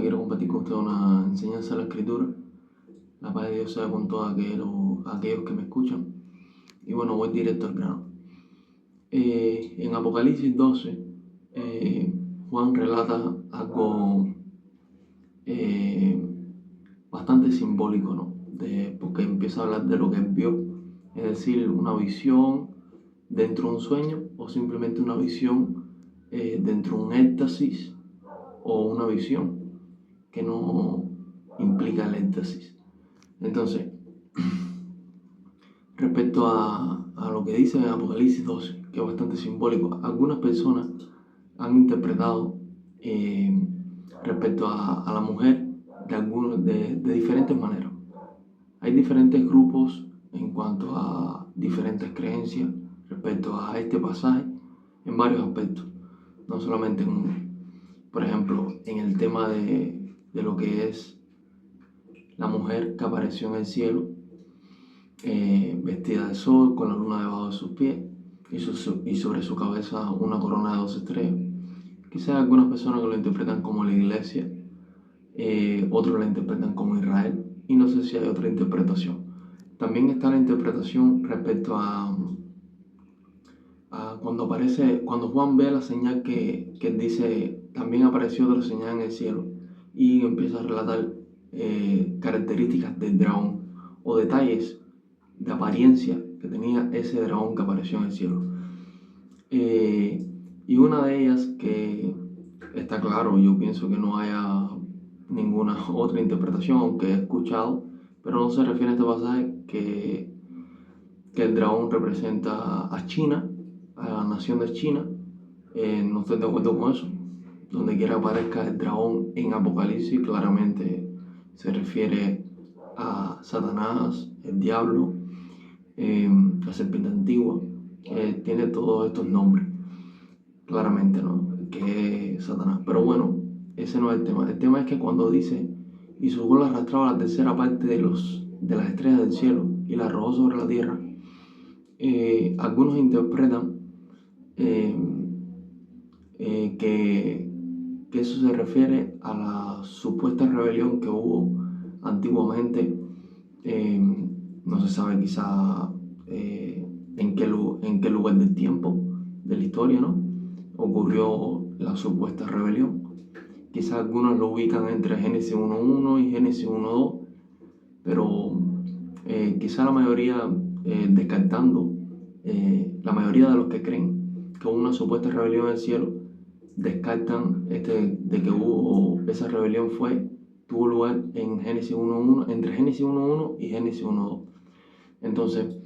quiero compartir con ustedes una enseñanza de la Escritura. La paz de Dios sea con todos aquellos que me escuchan. Y bueno, voy directo al grano. En Apocalipsis 12, Juan relata algo bastante simbólico, ¿no? Porque empieza a hablar de lo que él vio, es decir, una visión dentro de un sueño o simplemente una visión dentro de un éxtasis o una visión que no implica el éxtasis. Entonces, respecto a lo que dice en Apocalipsis 12, que es bastante simbólico, algunas personas han interpretado respecto a la mujer de diferentes maneras. Hay diferentes grupos en cuanto a diferentes creencias respecto a este pasaje en varios aspectos, no solamente en uno. Por ejemplo, en el tema de lo que es la mujer que apareció en el cielo, vestida de sol, con la luna debajo de sus pies y sobre su cabeza una corona de 12 estrellas. Quizás hay algunas personas que lo interpretan como la iglesia, otros la interpretan como Israel, y no sé si hay otra interpretación. También está la interpretación respecto a cuando Juan ve la señal que dice, también apareció otra señal en el cielo, y empieza a relatar características del dragón o detalles de apariencia que tenía ese dragón que apareció en el cielo. Y una de ellas, que está claro, yo pienso que no haya ninguna otra interpretación, aunque he escuchado, pero no se refiere a este pasaje que el dragón representa a China, a la nación de China. No estoy de acuerdo con eso. Donde quiera aparezca el dragón en Apocalipsis, claramente se refiere a Satanás, el diablo, la serpiente antigua. Tiene todos estos nombres, claramente, ¿no? Que es Satanás. Pero bueno, ese no es el tema. El tema es que cuando dice, y su cola arrastraba la tercera parte de las estrellas del cielo y la arrojó sobre la tierra, algunos interpretan que eso se refiere a la supuesta rebelión que hubo antiguamente. No se sabe quizá en qué lugar del tiempo de la historia, ¿no?, ocurrió la supuesta rebelión. Quizá algunos lo ubican entre Génesis 1.1 y Génesis 1.2, pero quizá la mayoría, descartando, la mayoría de los que creen que hubo una supuesta rebelión en el cielo, descartan de que esa rebelión tuvo lugar en Génesis 1.1, entre Génesis 1.1 y Génesis 1.2. Entonces,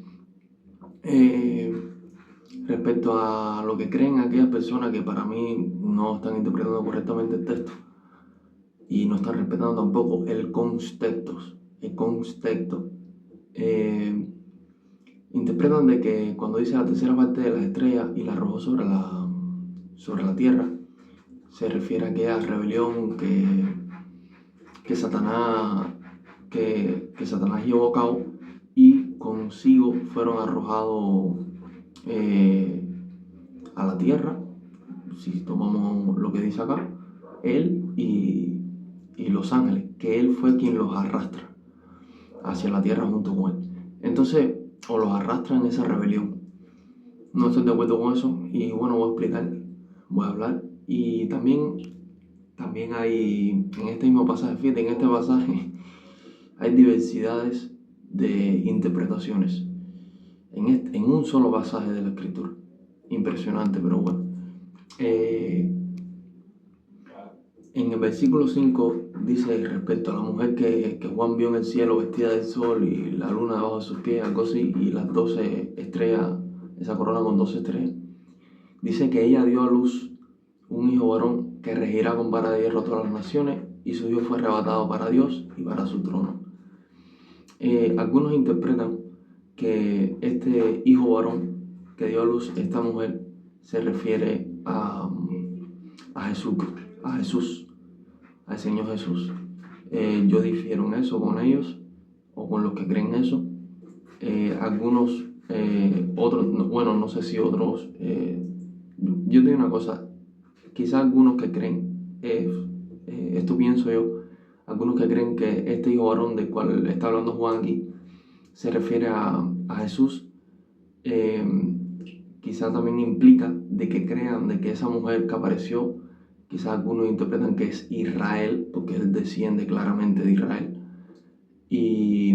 respecto a lo que creen aquellas personas que para mí no están interpretando correctamente el texto y no están respetando tampoco el contexto, interpretan de que cuando dice la tercera parte de las estrellas y la arrojó sobre la tierra, se refiere a aquella rebelión que Satanás llevó a cabo, y consigo fueron arrojados a la tierra. Si tomamos lo que dice acá, él y los ángeles, que él fue quien los arrastra hacia la tierra junto con él. Entonces, o los arrastra en esa rebelión. No estoy de acuerdo con eso, y bueno, voy a hablar. Y también hay, en este mismo pasaje, fíjate, en este pasaje hay diversidades de interpretaciones en un solo pasaje de la Escritura. Impresionante, pero bueno. En el versículo 5 dice respecto a la mujer que Juan vio en el cielo vestida del sol y la luna debajo de sus pies, algo así, y las 12 estrellas, esa corona con 12 estrellas. Dice que ella dio a luz un hijo varón que regirá con vara de hierro a todas las naciones, y su hijo fue arrebatado para Dios y para su trono. Algunos interpretan que este hijo varón que dio a luz esta mujer se refiere a Jesús, al Señor Jesús. Yo difiero en eso con ellos, o con los que creen eso. Algunos, otros, bueno, no sé si otros, yo digo una cosa, quizás algunos que creen esto pienso yo, algunos que creen que este hijo varón del cual está hablando Juan aquí se refiere a Jesús, quizá también implica de que crean de que esa mujer que apareció, quizá algunos interpretan que es Israel, porque él desciende claramente de Israel, y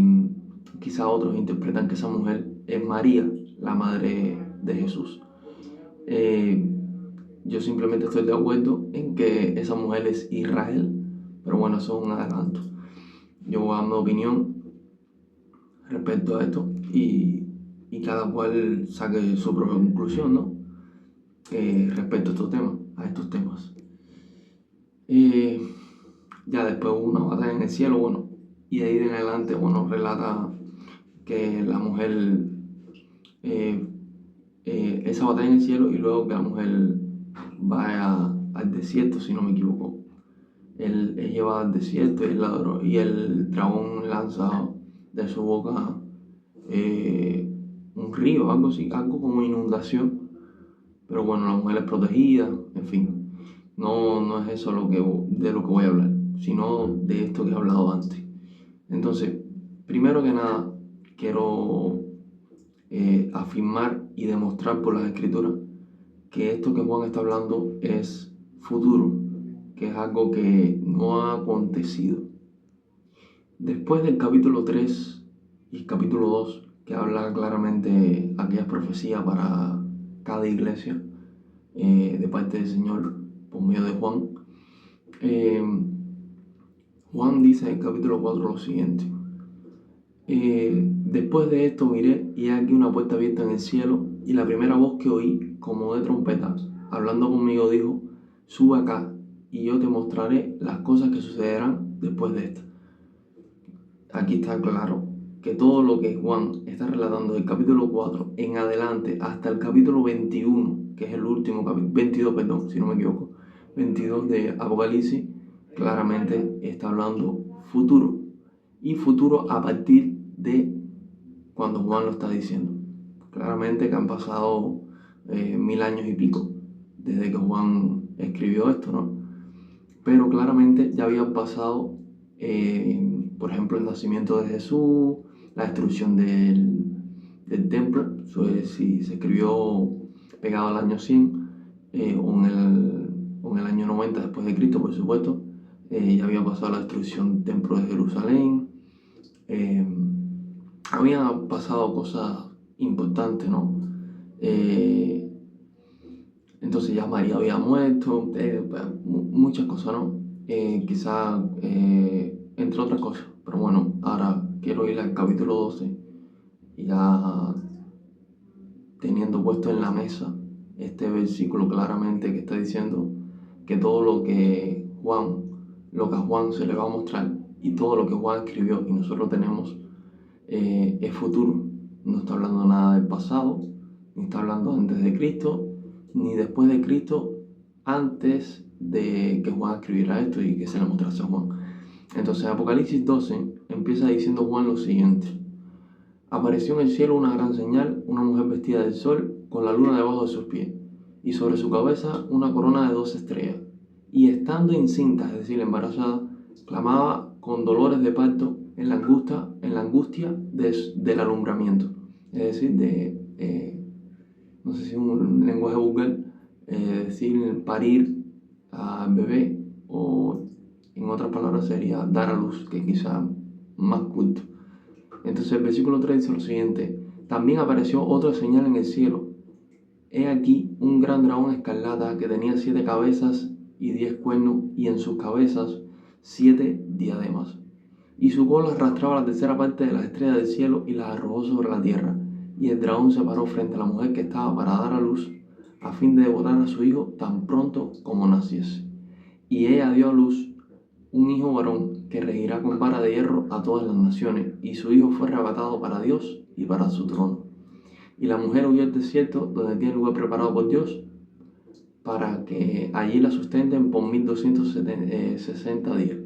quizá otros interpretan que esa mujer es María, la madre de Jesús. Yo simplemente estoy de acuerdo en que esa mujer es Israel, pero bueno, eso es un adelanto. Yo voy a dar mi opinión respecto a esto y cada cual saque su propia conclusión, ¿no? Respecto a estos temas. Ya después hubo una batalla en el cielo, bueno, y de ahí en adelante, bueno, relata que la mujer, esa batalla en el cielo y luego que la mujer va al desierto, si no me equivoco. Él lleva al desierto y el dragón lanza de su boca un río, algo así, algo como inundación. Pero bueno, la mujer es protegida, en fin. No es eso de lo que voy a hablar, sino de esto que he hablado antes. Entonces, primero que nada, quiero afirmar y demostrar por las escrituras que esto que Juan está hablando es futuro, que es algo que no ha acontecido. Después del capítulo 3 y capítulo 2, que habla claramente aquellas profecías para cada iglesia de parte del Señor por medio de Juan, Juan dice en el capítulo 4 lo siguiente: después de esto miré y aquí una puerta abierta en el cielo, y la primera voz que oí como de trompeta hablando conmigo dijo: sube acá y yo te mostraré las cosas que sucederán después de esto. Aquí está claro que todo lo que Juan está relatando del capítulo 4 en adelante hasta el capítulo 21, que es el último capítulo, 22, perdón, si no me equivoco, 22 de Apocalipsis, claramente está hablando futuro. Y futuro a partir de cuando Juan lo está diciendo. Claramente que han pasado 1000 años y pico desde que Juan escribió esto, ¿no? Pero claramente ya habían pasado, por ejemplo, el nacimiento de Jesús, la destrucción del templo, si se escribió pegado al año 100 o en el año 90 después de Cristo, por supuesto. Ya había pasado la destrucción del templo de Jerusalén. Habían pasado cosas importantes, ¿no? Entonces ya María había muerto, muchas cosas, ¿no? Quizá entre otras cosas. Pero bueno, ahora quiero ir al capítulo 12 y ya teniendo puesto en la mesa este versículo claramente que está diciendo que todo lo que a Juan se le va a mostrar y todo lo que Juan escribió y nosotros tenemos es futuro. No está hablando nada del pasado, ni está hablando antes de Cristo, ni después de Cristo, antes de que Juan escribiera esto y que se le mostrase a Juan. Entonces, Apocalipsis 12 empieza diciendo Juan lo siguiente: apareció en el cielo una gran señal, una mujer vestida del sol, con la luna debajo de sus pies, y sobre su cabeza una corona de 12 estrellas. Y estando encinta, es decir, embarazada, clamaba con dolores de parto en la angustia del alumbramiento. Es decir, no sé si un lenguaje vulgar, decir parir al bebé, o en otras palabras sería dar a luz, que quizá más culto. Entonces el versículo 3 dice lo siguiente: también apareció otra señal en el cielo. He aquí un gran dragón escarlata que tenía 7 cabezas y 10 cuernos, y en sus cabezas 7 diademas. Y su cola arrastraba la tercera parte de las estrellas del cielo y las arrojó sobre la tierra. Y el dragón se paró frente a la mujer que estaba para dar a luz, a fin de devorar a su hijo tan pronto como naciese. Y ella dio a luz un hijo varón que regirá con vara de hierro a todas las naciones, y su hijo fue arrebatado para Dios y para su trono. Y la mujer huyó al desierto, donde tiene lugar preparado por Dios, para que allí la sustenten por 1260 días.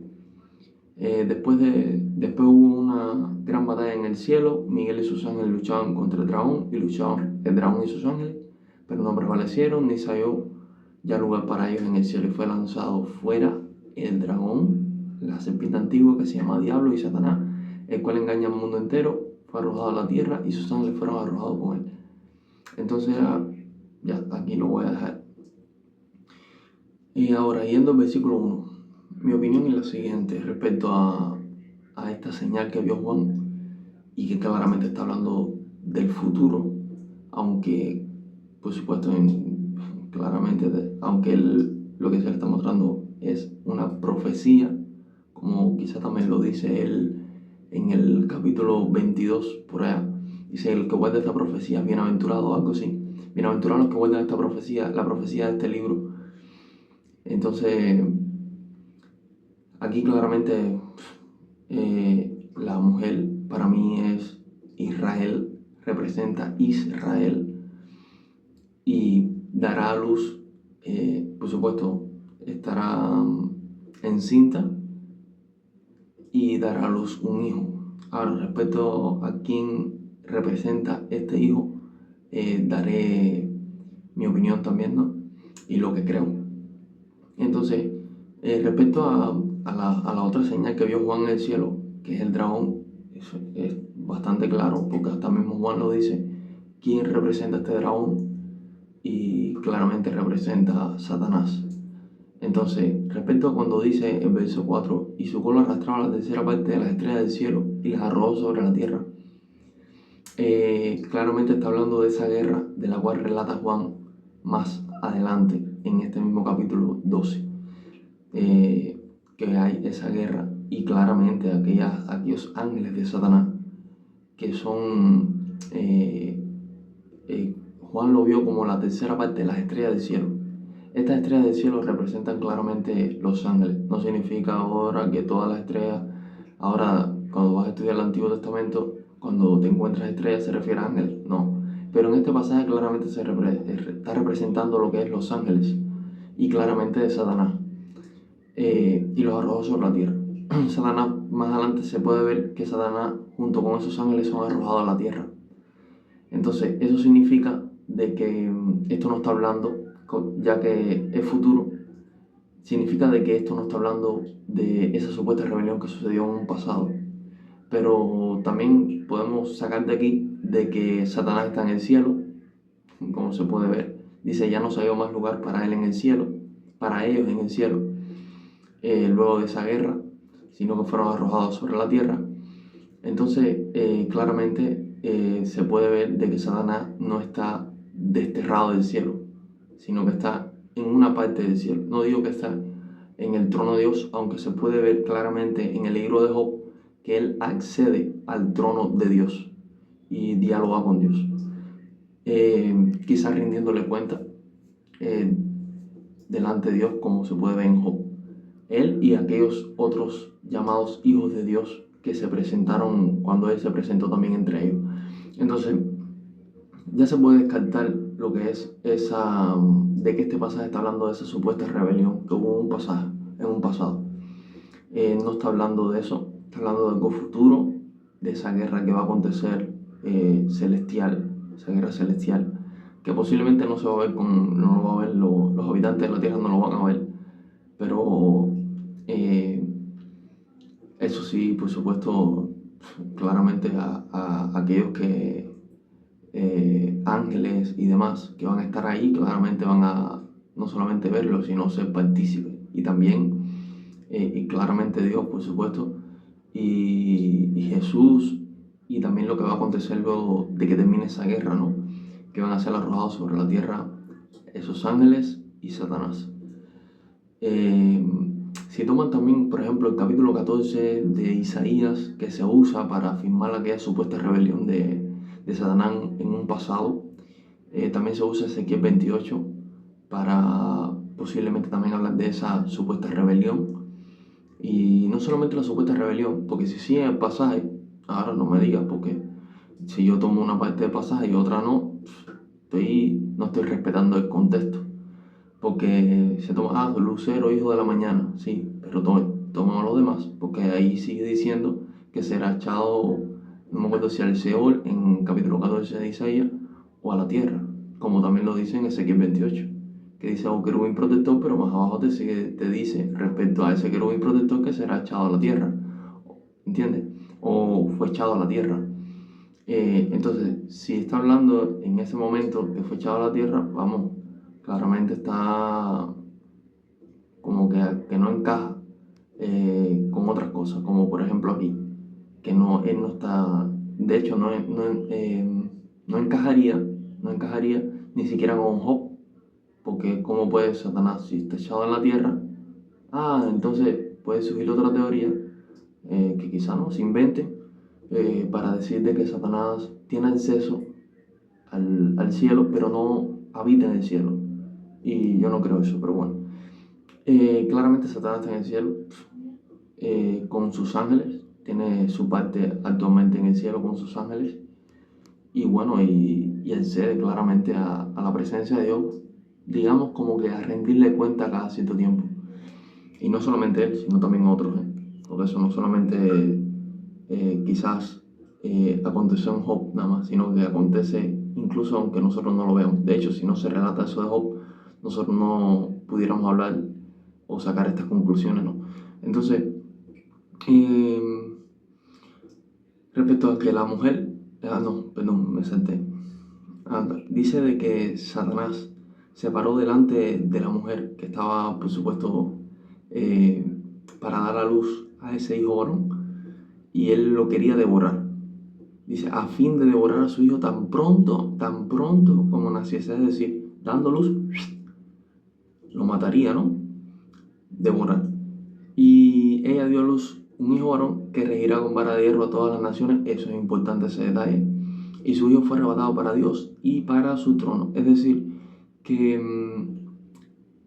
Después hubo una gran batalla en el cielo. Miguel y sus ángeles luchaban contra el dragón, y luchaban el dragón y sus ángeles, pero no prevalecieron, ni se halló ya lugar para ellos en el cielo, y fue lanzado fuera el dragón, la serpiente antigua que se llama Diablo y Satanás, el cual engaña al mundo entero, fue arrojado a la tierra y sus ángeles fueron arrojados con él. Entonces ya aquí lo voy a dejar. Y ahora, yendo al versículo 1, mi opinión es la siguiente respecto a esta señal que vio Juan y que claramente está hablando del futuro, aunque por supuesto claramente aunque lo que se le está mostrando es una profecía, como quizá también lo dice él en el capítulo 22 por allá. Dice: el que guarda esta profecía, bienaventurado, algo así. Bienaventurados los que guardan esta profecía, la profecía de este libro. Entonces, aquí claramente la mujer para mí es Israel, representa Israel y dará a luz, por supuesto, estará encinta y dará a luz un hijo. Ahora, respecto a quién representa este hijo, daré mi opinión también, ¿no? Y lo que creo. Entonces, respecto a la otra señal que vio Juan en el cielo, que es el dragón, eso es bastante claro, porque hasta mismo Juan lo dice, quién representa este dragón, y claramente representa a Satanás. Entonces, respecto a cuando dice en verso 4, y su cola arrastraba la tercera parte de las estrellas del cielo y las arrojó sobre la tierra, claramente está hablando de esa guerra de la cual relata Juan más adelante en este mismo capítulo 12, que hay esa guerra y claramente aquellos ángeles de Satanás que son, Juan lo vio como la tercera parte de las estrellas del cielo. Estas estrellas del cielo representan claramente los ángeles. No significa ahora que todas las estrellas, ahora cuando vas a estudiar el Antiguo Testamento, cuando te encuentras estrellas se refiere a ángeles, no. Pero en este pasaje claramente está representando lo que es los ángeles y claramente de Satanás, y los arrojó sobre la tierra. Satanás, más adelante se puede ver que Satanás junto con esos ángeles son arrojados a la tierra. Entonces eso significa de que esto no está hablando, ya que es futuro, significa de que esto no está hablando de esa supuesta rebelión que sucedió en un pasado. Pero también podemos sacar de aquí de que Satanás está en el cielo, como se puede ver. Dice: ya no se halló más lugar para él en el cielo, para ellos en el cielo, luego de esa guerra, sino que fueron arrojados sobre la tierra. Entonces, claramente se puede ver de que Satanás no está desterrado del cielo, sino que está en una parte del cielo. No digo que está en el trono de Dios, aunque se puede ver claramente en el libro de Job que él accede al trono de Dios y dialoga con Dios, quizás rindiéndole cuenta delante de Dios, como se puede ver en Job. Él y aquellos otros llamados hijos de Dios que se presentaron cuando él se presentó también entre ellos. Entonces, ya se puede descartar lo que es esa, de que este pasaje está hablando de esa supuesta rebelión que hubo en un pasado. No está hablando de eso, está hablando de algo futuro, de esa guerra que va a acontecer, celestial, esa guerra celestial, que posiblemente no se va a ver no lo va a ver los habitantes de la tierra, no lo van a ver, pero eso sí, por supuesto, claramente a aquellos que ángeles y demás que van a estar ahí, claramente van a no solamente verlo, sino ser partícipes. Y también, y claramente Dios, por supuesto, y Jesús, y también lo que va a acontecer luego de que termine esa guerra, ¿no? Que van a ser arrojados sobre la tierra esos ángeles y Satanás. Si toman también, por ejemplo, el capítulo 14 de Isaías, que se usa para afirmar aquella supuesta rebelión de Satanás en un pasado, también se usa Ezequiel 28 para posiblemente también hablar de esa supuesta rebelión. Y no solamente la supuesta rebelión, porque si sigue el pasaje, ahora no me digas, porque si yo tomo una parte del pasaje y otra no, no estoy respetando el contexto. Porque se toma, Lucero, hijo de la mañana, sí, pero toma lo demás, porque ahí sigue diciendo que será echado, no me acuerdo si al Seol en capítulo 14 de Isaías, o a la tierra, como también lo dice en Ezequiel 28. que dice, oh, querubín protector, pero más abajo te dice respecto a ese querubín protector que será echado a la tierra, ¿entiendes? O fue echado a la tierra. Entonces, si está hablando en ese momento que fue echado a la tierra, vamos, claramente está como que no encaja con otras cosas, como por ejemplo aquí, que no, él no está, de hecho no encajaría ni siquiera con Job, porque cómo puede Satanás, si está echado en la tierra, entonces puede surgir otra teoría que quizá no se invente para decir de que Satanás tiene acceso al cielo, pero no habita en el cielo. Y yo no creo eso, pero bueno. Claramente Satanás está en el cielo con sus ángeles, tiene su parte actualmente en el cielo con sus ángeles. Y bueno, y accede claramente a la presencia de Dios, digamos como que a rendirle cuenta cada cierto tiempo. Y no solamente él, sino también otros. Por eso no solamente quizás aconteció en Job nada más, sino que acontece incluso aunque nosotros no lo veamos. De hecho, si no se relata eso de Job, nosotros no pudiéramos hablar o sacar estas conclusiones, ¿no? Entonces, eh, respecto a que la mujer, perdón, me salté. Dice de que Satanás se paró delante de la mujer que estaba, por supuesto, para dar a luz a ese hijo varón, y él lo quería devorar. Dice, a fin de devorar a su hijo tan pronto como naciese, es decir, dando luz, lo mataría, ¿no? Devorar. Y ella dio a luz un hijo varón que regirá con vara de hierro a todas las naciones. Eso es importante, ese detalle. Y su hijo fue arrebatado para Dios y para su trono. Es decir, que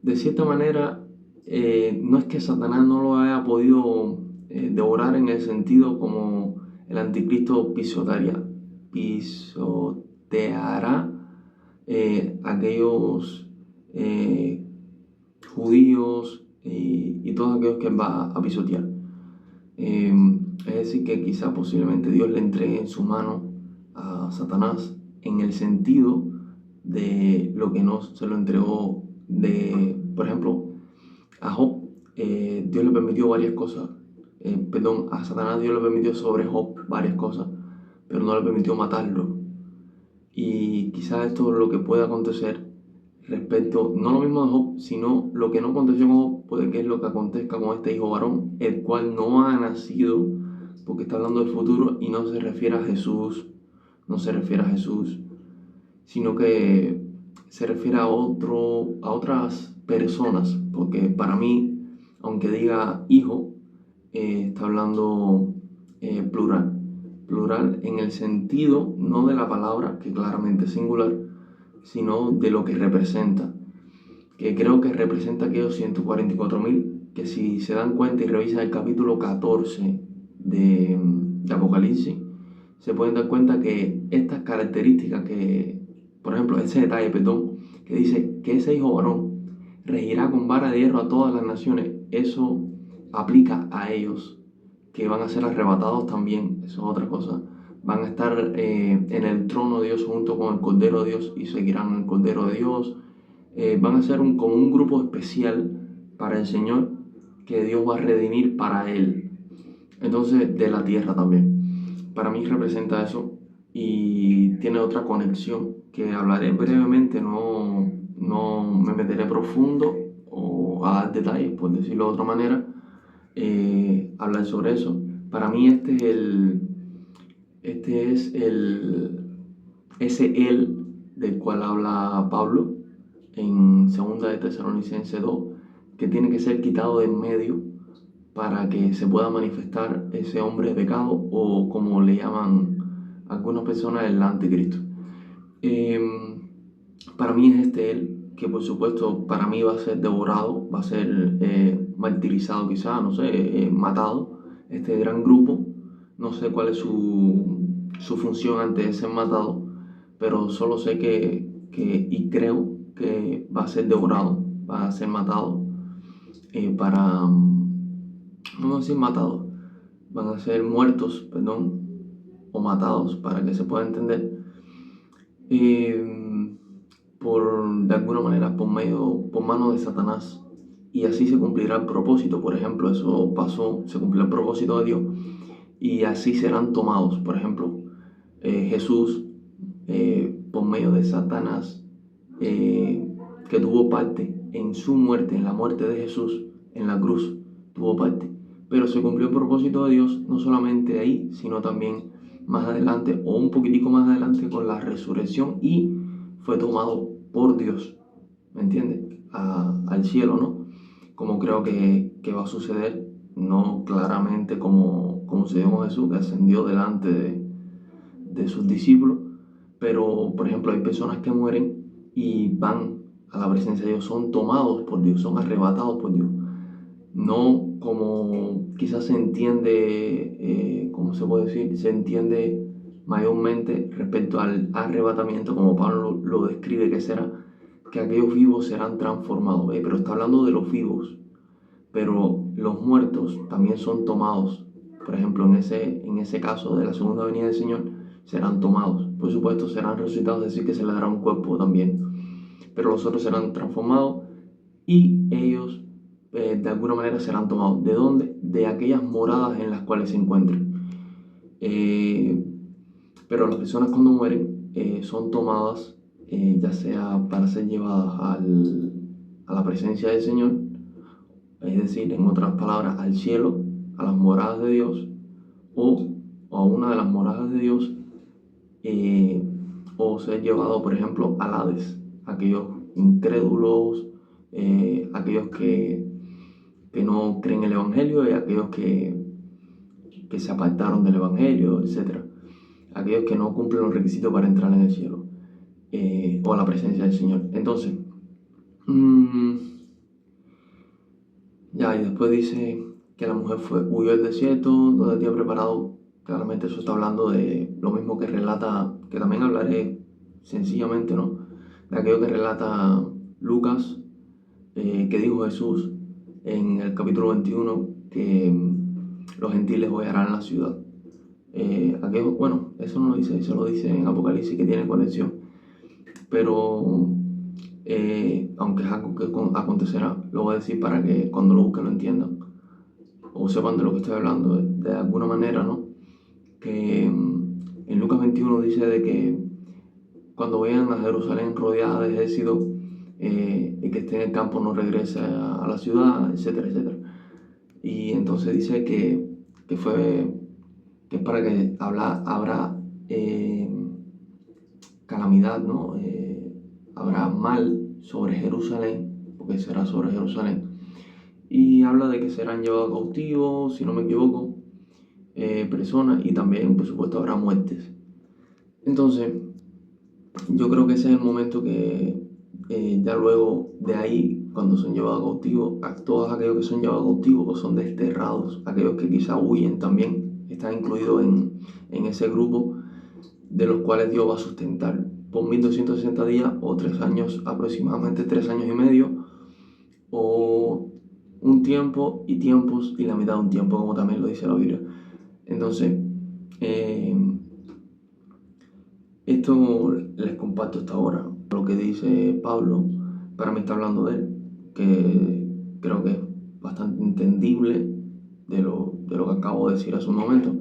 de cierta manera no es que Satanás no lo haya podido devorar en el sentido como el anticristo pisoteará aquellos judíos y todos aquellos que va a pisotear. Es decir, que quizá posiblemente Dios le entregue en su mano a Satanás en el sentido de lo que no se lo entregó por ejemplo, a Job. Dios le permitió varias cosas. A Satanás Dios le permitió sobre Job varias cosas, pero no le permitió matarlo. Y quizás esto es lo que puede acontecer respecto, no lo mismo de Job, sino lo que no aconteció con Job, puede que es lo que acontezca con este hijo varón, el cual no ha nacido, porque está hablando del futuro y no se refiere a Jesús, sino que se refiere a otras personas, porque para mí, aunque diga hijo, está hablando plural en el sentido no de la palabra, que claramente es singular, sino de lo que representa, que creo que representa aquellos 144.000, que si se dan cuenta y revisan el capítulo 14 de Apocalipsis, se pueden dar cuenta que estas características por ejemplo, ese detalle, que dice que ese hijo varón regirá con vara de hierro a todas las naciones, eso aplica a ellos, que van a ser arrebatados también, eso es otra cosa. Van a estar en el trono de Dios junto con el Cordero de Dios y seguirán el Cordero de Dios. Van a ser como un grupo especial para el Señor que Dios va a redimir para Él. Entonces, de la tierra también. Para mí representa eso y tiene otra conexión que hablaré brevemente, no me meteré profundo o a dar detalles, por decirlo de otra manera, hablar sobre eso. Para mí ese él del cual habla Pablo en 2 de Tesalonicenses 2, que tiene que ser quitado de en medio para que se pueda manifestar ese hombre de pecado, o como le llaman algunas personas, el anticristo. Para mí es él, que por supuesto para mí va a ser devorado, va a ser martirizado quizá, no sé, matado, este gran grupo. No sé cuál es su función antes de ser matado, pero solo sé y creo que va a ser devorado, va a ser matado vamos a decir matados, van a ser muertos, o matados, para que se pueda entender. de alguna manera por mano de Satanás, y así se cumplirá el propósito. Por ejemplo, eso pasó, se cumplió el propósito de Dios y así serán tomados. Por ejemplo, Jesús, por medio de Satanás, que tuvo parte en su muerte, en la muerte de Jesús en la cruz, tuvo parte. Pero se cumplió el propósito de Dios no solamente ahí, sino también más adelante o un poquitico más adelante con la resurrección, y fue tomado por Dios, ¿me entiendes? Al cielo, ¿no? Como creo que va a suceder, no claramente como se dio con Jesús, que ascendió delante de sus discípulos, pero por ejemplo hay personas que mueren y van a la presencia de Dios, son tomados por Dios, son arrebatados por Dios. No como quizás se entiende, ¿cómo se puede decir? Se entiende mayormente respecto al arrebatamiento, como Pablo lo describe, que será que aquellos vivos serán transformados, pero está hablando de los vivos, pero los muertos también son tomados. Por ejemplo, en ese caso de la segunda venida del Señor, serán tomados. Por supuesto, serán resucitados, es decir, que se les dará un cuerpo también. Pero los otros serán transformados y ellos de alguna manera serán tomados. ¿De dónde? De aquellas moradas en las cuales se encuentran. Pero las personas cuando mueren son tomadas, ya sea para ser llevadas a la presencia del Señor, es decir, en otras palabras, al cielo, a las moradas de Dios, o a una de las moradas de Dios, o ser llevado, por ejemplo, al Hades, aquellos incrédulos, aquellos que no creen el Evangelio, y aquellos que se apartaron del Evangelio, etc. Aquellos que no cumplen los requisitos para entrar en el cielo, o a la presencia del Señor. Entonces, ya, y después dice que la mujer huyó al desierto, donde Dios ha preparado. Claramente eso está hablando de lo mismo que relata, que también hablaré sencillamente, ¿no? De aquello que relata Lucas, que dijo Jesús en el capítulo 21, que los gentiles hollarán la ciudad. Bueno, eso no lo dice, eso lo dice en Apocalipsis, que tiene conexión. Pero aunque es algo que acontecerá, lo voy a decir para que cuando lo busquen lo entiendan o sepan de lo que estoy hablando de alguna manera, ¿no? Que en Lucas 21 dice de que cuando vean a Jerusalén rodeada de ejército, el que esté en el campo no regrese a la ciudad, etcétera, etcétera. Y entonces dice que es para que habrá calamidad, ¿no? Habrá mal sobre Jerusalén, porque será sobre Jerusalén. Y habla de que serán llevados cautivos, si no me equivoco, personas, y también, por supuesto, habrá muertes. Entonces, yo creo que ese es el momento que ya luego de ahí, cuando son llevados cautivos, a todos aquellos que son llevados cautivos o son desterrados, aquellos que quizá huyen también, están incluidos en ese grupo, de los cuales Dios va a sustentar por 1260 días o 3 años, aproximadamente 3 años y medio, o un tiempo y tiempos y la mitad de un tiempo, como también lo dice la Biblia. Entonces, esto les comparto hasta ahora. Lo que dice Pablo, para mí está hablando de él, que creo que es bastante entendible de lo que acabo de decir hace un momento.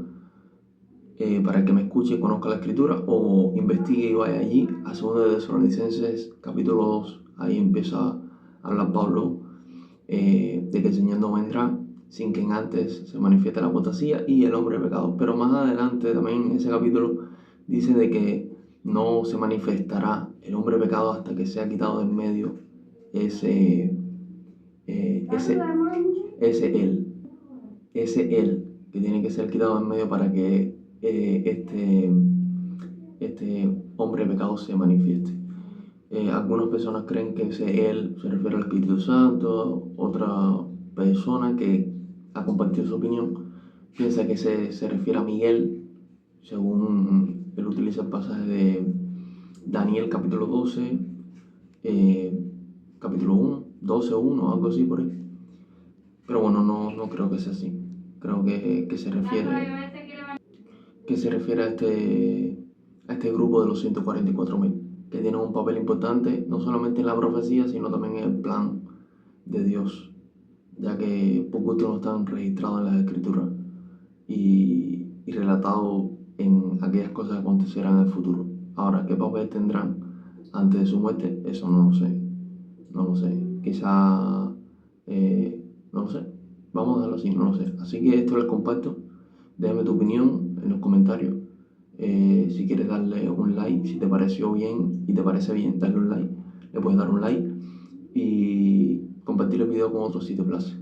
Para el que me escuche y conozca la escritura o investigue y vaya allí a 2 de Tesalonicenses capítulo 2, ahí empieza a hablar Pablo de que el Señor no vendrá sin que antes se manifieste la apostasía y el hombre pecado. Pero más adelante también en ese capítulo dice de que no se manifestará el hombre pecado hasta que sea quitado de en medio ese él que tiene que ser quitado en medio para que este hombre pecado se manifieste. Algunas personas creen que ese él se refiere al Espíritu Santo. Otra persona que ha compartido su opinión piensa que se refiere a Miguel, según él utiliza el pasaje de Daniel capítulo 12, capítulo 1, 12:1, algo así por ahí. Pero bueno, no creo que sea así. Creo que se refiere a este grupo de los 144.000. que tienen un papel importante no solamente en la profecía, sino también en el plan de Dios, ya que pocos no están registrados en las escrituras y relatados en aquellas cosas que acontecerán en el futuro. Ahora, ¿qué papel tendrán antes de su muerte? Eso no lo sé, no lo sé. Quizá, no lo sé. Vamos a dejarlo así, no lo sé. Así que esto les comparto. Déjame tu opinión en los comentarios. Si quieres darle un like, si te pareció bien y te parece bien, darle un like, le puedes dar un like y compartir el video con otros si te place.